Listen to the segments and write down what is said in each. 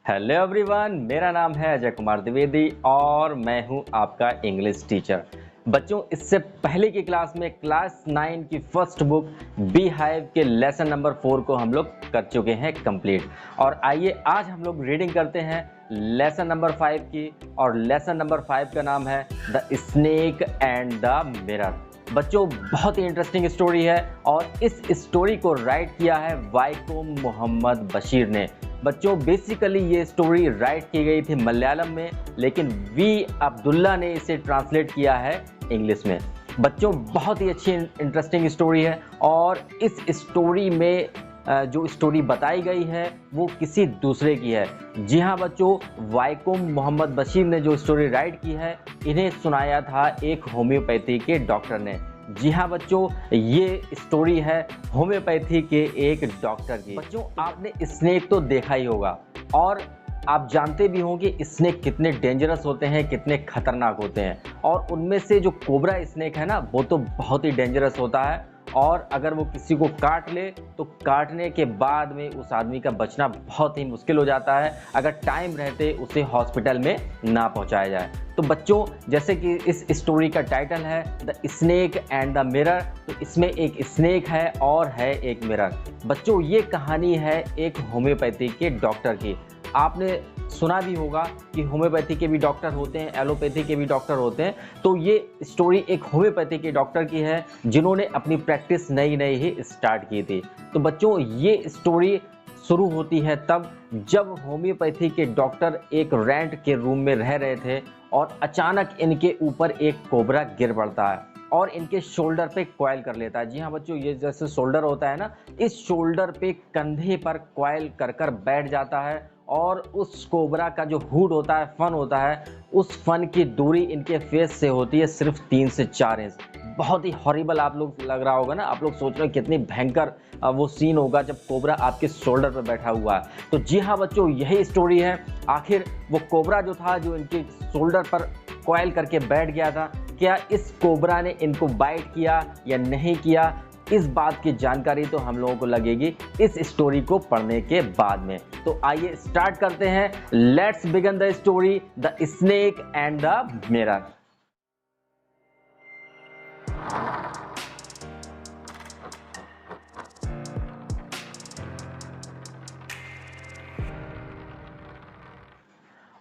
Hello everyone, मेरा नाम है अजय कुमार द्विवेदी और मैं हूं आपका इंग्लिश टीचर। बच्चों, इससे पहले की क्लास में क्लास 9 की फर्स्ट बुक बी हाइव के लेसन नंबर 4 को हम लोग कर चुके हैं कंप्लीट। और आइए आज हम लोग रीडिंग करते हैं लेसन नंबर 5 की। और लेसन नंबर 5 का नाम है the snake and the mirror. बच्चों, बहुत ही इंटरेस्टिंग स्टोरी है और इस स्टोरी को राइट किया है वाइकोम मोहम्मद बशीर ने। बच्चों, बेसिकली ये स्टोरी राइट की गई थी मलयालम में, लेकिन वी अब्दुल्ला ने इसे ट्रांसलेट किया है इंग्लिश में। बच्चों, बहुत ही अच्छी इंटरेस्टिंग स्टोरी है और इस स्टोरी में जो स्टोरी बताई गई है वो किसी दूसरे की है। जी हाँ बच्चों, वाइकोम मोहम्मद बशीर ने जो स्टोरी राइट की है, इन्हें सुनाया था एक होम्योपैथी के डॉक्टर ने। जी हाँ बच्चों, ये स्टोरी है होम्योपैथी के एक डॉक्टर की। बच्चों, आपने स्नेक तो देखा ही होगा और आप जानते भी होंगे स्नेक कितने डेंजरस होते हैं, कितने खतरनाक होते हैं। और उनमें से जो कोबरा स्नेक है ना, वो तो बहुत ही डेंजरस होता है और अगर वो किसी को काट ले तो काटने के बाद में उस आदमी का बचना बहुत ही मुश्किल हो जाता है, अगर टाइम रहते उसे हॉस्पिटल में ना पहुंचाया जाए। तो बच्चों, जैसे कि इस स्टोरी का टाइटल है the snake and the mirror, तो इसमें एक स्नेक है और है एक मिरर। बच्चों, ये कहानी है एक होम्योपैथी के डॉक्टर की। आपने सुना भी होगा कि होम्योपैथी के भी डॉक्टर होते हैं, एलोपैथी के भी डॉक्टर होते हैं। तो ये स्टोरी एक होम्योपैथी के डॉक्टर की है जिन्होंने अपनी प्रैक्टिस नई नई ही स्टार्ट की थी। तो बच्चों, ये स्टोरी शुरू होती है तब जब होम्योपैथी के डॉक्टर एक रेंट के रूम में रह रहे थे और अचानक इनके ऊपर एक कोबरा गिर पड़ता है और इनके शोल्डर पे कॉइल कर लेता है। जी हाँ बच्चों, ये जैसे शोल्डर होता है ना, इस शोल्डर पे कंधे पर कॉइल कर कर बैठ जाता है और उस कोबरा का जो हुड होता है, फन होता है, उस फन की दूरी इनके फेस से होती है सिर्फ 3 से 4 इंच। बहुत ही हॉरिबल आप लोग लग रहा होगा ना, आप लोग सोच रहे हो कितनी भयंकर वो सीन होगा जब कोबरा आपके शोल्डर पर बैठा हुआ है। तो जी हाँ बच्चों, यही स्टोरी है। आखिर वो कोबरा जो था, जो इनके शोल्डर पर कॉइल करके बैठ गया था, क्या इस कोबरा ने इनको बाइट किया या नहीं किया, इस बात की जानकारी तो हम लोगों को लगेगी इस स्टोरी को पढ़ने के बाद में। तो आइए स्टार्ट करते हैं। Let's begin the story the snake and the mirror.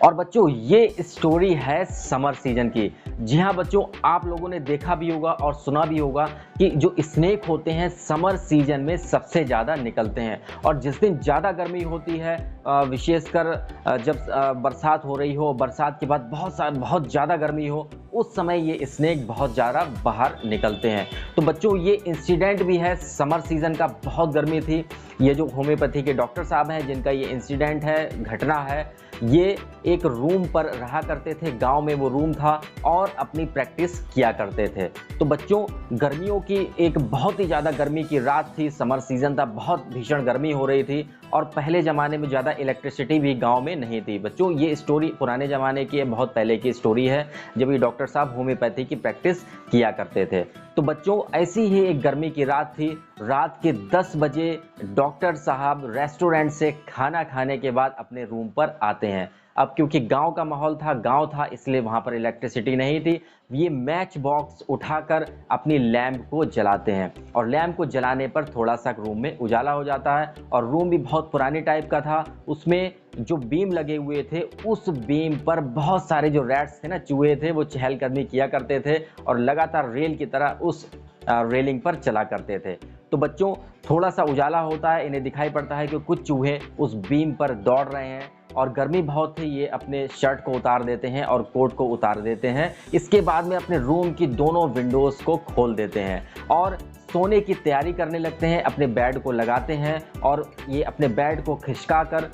और बच्चों, ये स्टोरी है समर सीजन की। जी हाँ बच्चों, आप लोगों ने देखा भी होगा और सुना भी होगा कि जो स्नेक होते हैं समर सीजन में सबसे ज़्यादा निकलते हैं। और जिस दिन ज़्यादा गर्मी होती है, विशेषकर जब बरसात हो रही हो, बरसात के बाद बहुत ज़्यादा गर्मी हो, उस समय ये स्नेक बहुत ज़्यादा बाहर निकलते हैं। तो बच्चों, ये इंसिडेंट भी है समर सीजन का। बहुत गर्मी थी। ये जो होम्योपैथी के डॉक्टर साहब हैं जिनका ये इंसिडेंट है, घटना है, ये एक रूम पर रहा करते थे, गांव में वो रूम था और अपनी प्रैक्टिस किया करते थे। तो बच्चों, गर्मियों की एक बहुत ही ज़्यादा गर्मी की रात थी, समर सीजन था, बहुत भीषण गर्मी हो रही थी और पहले ज़माने में ज़्यादा इलेक्ट्रिसिटी भी गांव में नहीं थी। बच्चों, ये स्टोरी पुराने ज़माने की, बहुत पहले की स्टोरी है जब ये डॉक्टर साहब होम्योपैथी की प्रैक्टिस किया करते थे। तो बच्चों, ऐसी ही एक गर्मी की रात थी। रात के 10 बजे डॉक्टर साहब रेस्टोरेंट से खाना खाने के बाद अपने रूम पर आते हैं। अब क्योंकि गांव का माहौल था, गांव था, इसलिए वहां पर इलेक्ट्रिसिटी नहीं थी। ये मैच बॉक्स उठाकर अपनी लैंप को जलाते हैं और लैंप को जलाने पर थोड़ा सा रूम में उजाला हो जाता है। और रूम भी बहुत पुरानी टाइप का था। उसमें जो बीम लगे हुए थे, उस बीम पर बहुत सारे जो रैट्स थे ना, चूहे थे, वो चहलकदमी किया करते थे और लगातार रेल की तरह उस रेलिंग पर चला करते थे। तो बच्चों, थोड़ा सा उजाला होता है, इन्हें दिखाई पड़ता है कि कुछ चूहे उस बीम पर दौड़ रहे हैं और गर्मी बहुत थी। ये अपने शर्ट को उतार देते हैं और कोट को उतार देते हैं। इसके बाद में अपने रूम की दोनों विंडोज़ को खोल देते हैं और सोने की तैयारी करने लगते हैं। अपने बेड को लगाते हैं और ये अपने बेड को खिसका कर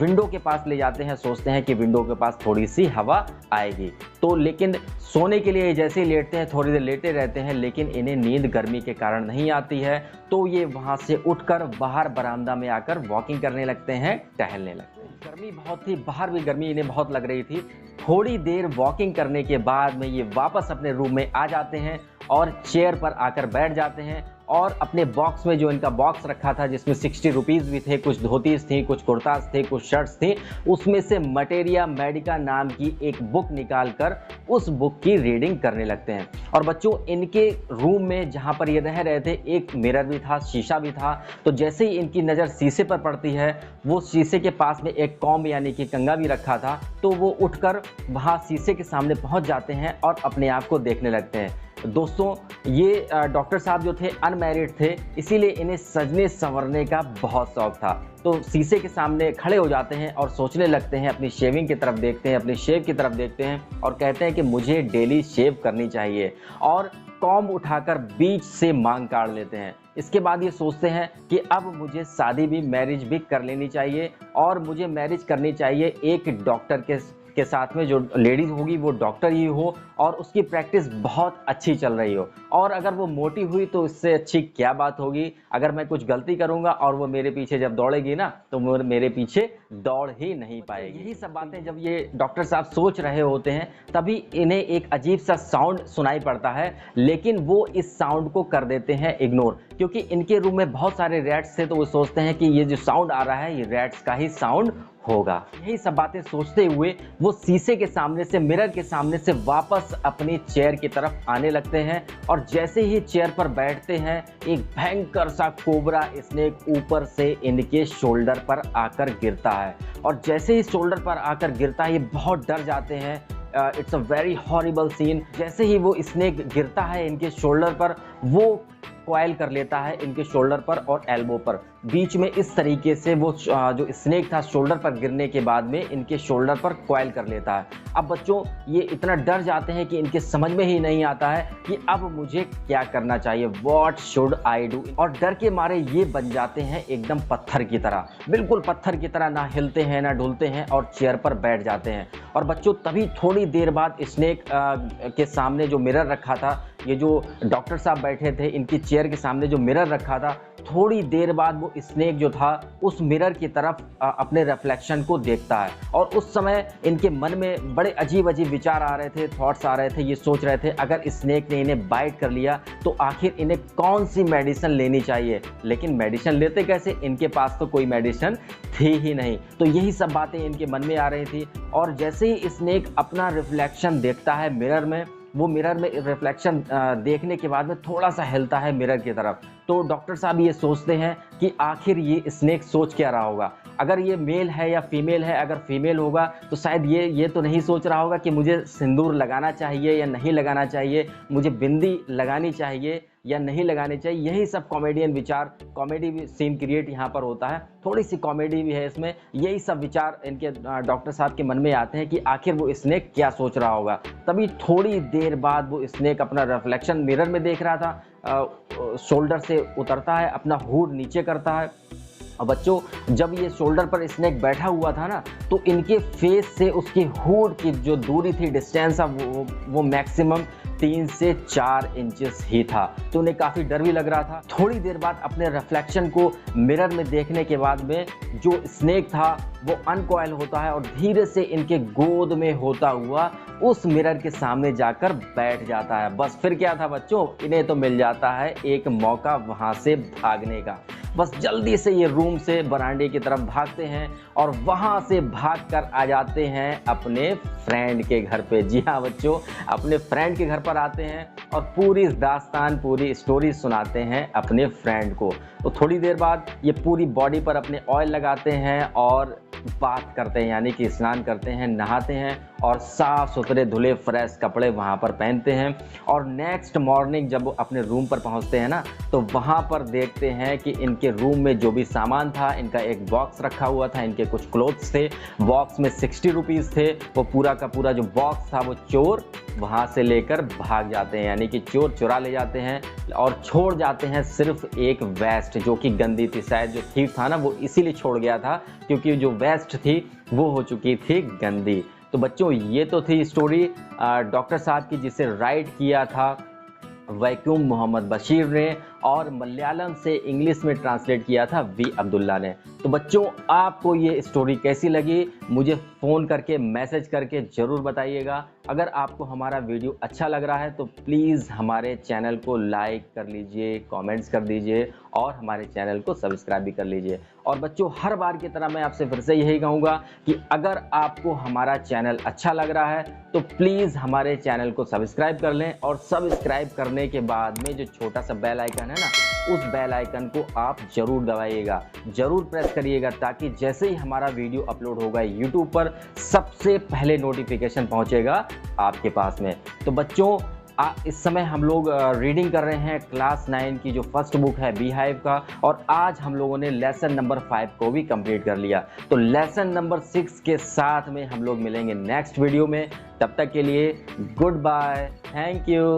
विंडो के पास ले जाते हैं। सोचते हैं कि विंडो के पास थोड़ी सी हवा आएगी। तो लेकिन सोने के लिए जैसे ही लेटते हैं, थोड़ी देर लेटे रहते हैं, लेकिन इन्हें नींद गर्मी के कारण नहीं आती है। तो ये वहाँ से उठकर बाहर बरामदा में आकर वॉकिंग करने लगते हैं, टहलने लगते हैं। गर्मी बहुत थी, बाहर भी गर्मी इन्हें बहुत लग रही थी। थोड़ी देर वॉकिंग करने के बाद में ये वापस अपने रूम में आ जाते हैं और चेयर पर आकर बैठ जाते हैं और अपने बॉक्स में जो इनका बॉक्स रखा था जिसमें 60 रुपीज़ भी थे, कुछ धोतीस थी, कुछ कुर्ताज थे, कुछ शर्ट्स थी, उसमें से मटेरिया मेडिका नाम की एक बुक निकालकर उस बुक की रीडिंग करने लगते हैं। और बच्चों इनके रूम में जहाँ पर ये रह रहे थे एक मिरर भी था, शीशा भी था। तो जैसे ही इनकी नज़र शीशे पर पड़ती है, वो शीशे के पास में एक कॉम्ब यानी कि कंघा भी रखा था, तो वो उठकर वहाँ शीशे के सामने पहुँच जाते हैं और अपने आप को देखने लगते हैं। दोस्तों ये डॉक्टर साहब जो थे अनमैरिड थे, इसीलिए इन्हें सजने संवरने का बहुत शौक था। तो शीशे के सामने खड़े हो जाते हैं और सोचने लगते हैं, अपनी शेविंग की तरफ देखते हैं, अपनी शेव की तरफ देखते हैं और कहते हैं कि मुझे डेली शेव करनी चाहिए, और कॉम्ब उठाकर बीच से मांग काट लेते हैं। इसके बाद ये सोचते हैं कि अब मुझे शादी भी, मैरिज भी कर लेनी चाहिए, और मुझे मैरिज करनी चाहिए एक डॉक्टर के साथ में, जो लेडीज़ होगी वो डॉक्टर ही हो और उसकी प्रैक्टिस बहुत अच्छी चल रही हो। और अगर वो मोटी हुई तो इससे अच्छी क्या बात होगी। अगर मैं कुछ गलती करूंगा और वो मेरे पीछे जब दौड़ेगी ना, तो वो मेरे पीछे दौड़ ही नहीं पाएगी। यही सब बातें जब ये डॉक्टर साहब सोच रहे होते हैं, तभी इन्हें एक अजीब सा साउंड सुनाई पड़ता है, लेकिन वो इस साउंड को कर देते हैं इग्नोर, क्योंकि इनके रूम में बहुत सारे रैट्स थे। तो वो सोचते हैं कि ये जो साउंड आ रहा है ये रैट्स का ही साउंड होगा। यही सब बातें सोचते हुए वो शीशे के सामने से, मिरर के सामने से वापस अपनी चेयर की तरफ आने लगते हैं, और जैसे ही चेयर पर बैठते हैं एक भयंकर सा कोबरा स्नेक ऊपर से इनके शोल्डर पर आकर गिरता है। और जैसे ही शोल्डर पर आकर गिरता है ये बहुत डर जाते हैं। It's a very horrible scene. जैसे ही वो स्नेक गिरता है इनके शोल्डर पर, वो कॉइल कर लेता है इनके शोल्डर पर और एल्बो पर, बीच में इस तरीके से वो जो स्नेक था शोल्डर पर गिरने के बाद में इनके शोल्डर पर कॉइल कर लेता है। अब बच्चों ये इतना डर जाते हैं कि इनके समझ में ही नहीं आता है कि अब मुझे क्या करना चाहिए, व्हाट शुड आई डू। और डर के मारे ये बन जाते हैं एकदम पत्थर की तरह, बिल्कुल पत्थर की तरह, ना हिलते हैं ना डुलते हैं और चेयर पर बैठ जाते हैं। और बच्चों तभी थोड़ी देर बाद स्नेक के सामने जो मिरर रखा था, ये जो डॉक्टर साहब बैठे थे इनकी चेयर के सामने जो मिरर रखा था, थोड़ी देर बाद वो स्नेक जो था उस मिरर की तरफ अपने रिफ्लेक्शन को देखता है। और उस समय इनके मन में बड़े अजीब अजीब विचार आ रहे थे, थॉट्स आ रहे थे। ये सोच रहे थे अगर स्नेक ने इन्हें बाइट कर लिया तो आखिर इन्हें कौन सी मेडिसिन लेनी चाहिए, लेकिन मेडिसिन लेते कैसे, इनके पास तो कोई मेडिसिन थी ही नहीं। तो यही सब बातें इनके मन में आ रही थी। और जैसे ही स्नेक अपना रिफ्लेक्शन देखता है मिरर में, वो मिरर में रिफ्लेक्शन देखने के बाद में थोड़ा सा हिलता है मिरर की तरफ। तो डॉक्टर साहब ये सोचते हैं कि आखिर ये स्नेक सोच क्या रहा होगा, अगर ये मेल है या फीमेल है। अगर फीमेल होगा तो शायद ये तो नहीं सोच रहा होगा कि मुझे सिंदूर लगाना चाहिए या नहीं लगाना चाहिए, मुझे बिंदी लगानी चाहिए या नहीं लगानी चाहिए। यही सब कॉमेडियन विचार, कॉमेडी सीन क्रिएट यहाँ पर होता है, थोड़ी सी कॉमेडी भी है इसमें। यही सब विचार इनके डॉक्टर साहब के मन में आते हैं कि आखिर वो स्नेक क्या सोच रहा होगा। तभी थोड़ी देर बाद वो स्नेक अपना रिफ्लेक्शन मिरर में देख रहा था, शोल्डर से उतरता है, अपना हुड नीचे करता है। और बच्चों जब ये शोल्डर पर स्नेक बैठा हुआ था ना, तो इनके फेस से उसके हुड की जो दूरी थी, डिस्टेंस वो मैक्सिमम 3 से 4 इंचेस ही था। तो उन्हें काफ़ी डर भी लग रहा था। थोड़ी देर बाद अपने रिफ्लेक्शन को मिरर में देखने के बाद में जो स्नेक था वो अनकॉइल होता है और धीरे से इनके गोद में होता हुआ उस मिरर के सामने जाकर बैठ जाता है। बस फिर क्या था बच्चों, इन्हें तो मिल जाता है एक मौका वहाँ से भागने का। बस जल्दी से ये रूम से बरामदे की तरफ भागते हैं और वहाँ से भागकर आ जाते हैं अपने फ्रेंड के घर पे। जी हाँ बच्चों, अपने फ्रेंड के घर पर आते हैं और पूरी दास्तान, पूरी स्टोरी सुनाते हैं अपने फ्रेंड को। तो थोड़ी देर बाद ये पूरी बॉडी पर अपने ऑयल लगाते हैं और बात करते हैं, यानी कि स्नान करते हैं, नहाते हैं और साफ़ सुथरे धुले फ्रेश कपड़े वहाँ पर पहनते हैं। और नेक्स्ट मॉर्निंग जब वो अपने रूम पर पहुँचते हैं ना, तो वहाँ पर देखते हैं कि इनके रूम में जो भी सामान था, इनका एक बॉक्स रखा हुआ था, इनके कुछ क्लोथ्स थे, बॉक्स में 60 रुपीज़ थे। वो पूरा का पूरा जो बॉक्स था वो चोर वहाँ से लेकर भाग जाते हैं, यानी कि चोर चुरा ले जाते हैं और छोड़ जाते हैं सिर्फ एक वेस्ट जो कि गंदी थी। शायद जो थीफ था ना वो इसीलिए छोड़ गया था क्योंकि जो वेस्ट थी वो हो चुकी थी गंदी। तो बच्चों ये तो थी स्टोरी डॉक्टर साहब की, जिसे राइट किया था वैक्यूम मोहम्मद बशीर ने। और मलयालम से इंग्लिश में ट्रांसलेट किया था वी अब्दुल्ला ने। तो बच्चों, आपको ये स्टोरी कैसी लगी मुझे फ़ोन करके मैसेज करके ज़रूर बताइएगा। अगर आपको हमारा वीडियो अच्छा लग रहा है तो प्लीज़ हमारे चैनल को लाइक कर लीजिए, कमेंट्स कर दीजिए और हमारे चैनल को सब्सक्राइब भी कर लीजिए। और बच्चों, हर बार की तरह मैं आपसे फिर से यही कहूँगा कि अगर आपको हमारा चैनल अच्छा लग रहा है तो प्लीज़ हमारे चैनल को सब्सक्राइब कर लें, और सब्सक्राइब करने के बाद में जो छोटा सा बेल आइकन है ना, उस बेल आइकन को आप ज़रूर दबाइएगा, ज़रूर प्रेस करिएगा, ताकि जैसे ही हमारा वीडियो अपलोड होगा यूट्यूब पर सबसे पहले नोटिफिकेशन पहुंचेगा आपके पास में। तो बच्चों, इस समय हम लोग रीडिंग कर रहे हैं क्लास 9 की जो फर्स्ट बुक है बी हाइव का, और आज हम लोगों ने लेसन नंबर 5 को भी कंप्लीट कर लिया। तो लेसन नंबर 6 के साथ में हम लोग मिलेंगे नेक्स्ट वीडियो में। तब तक के लिए गुड बाय, थैंक यू।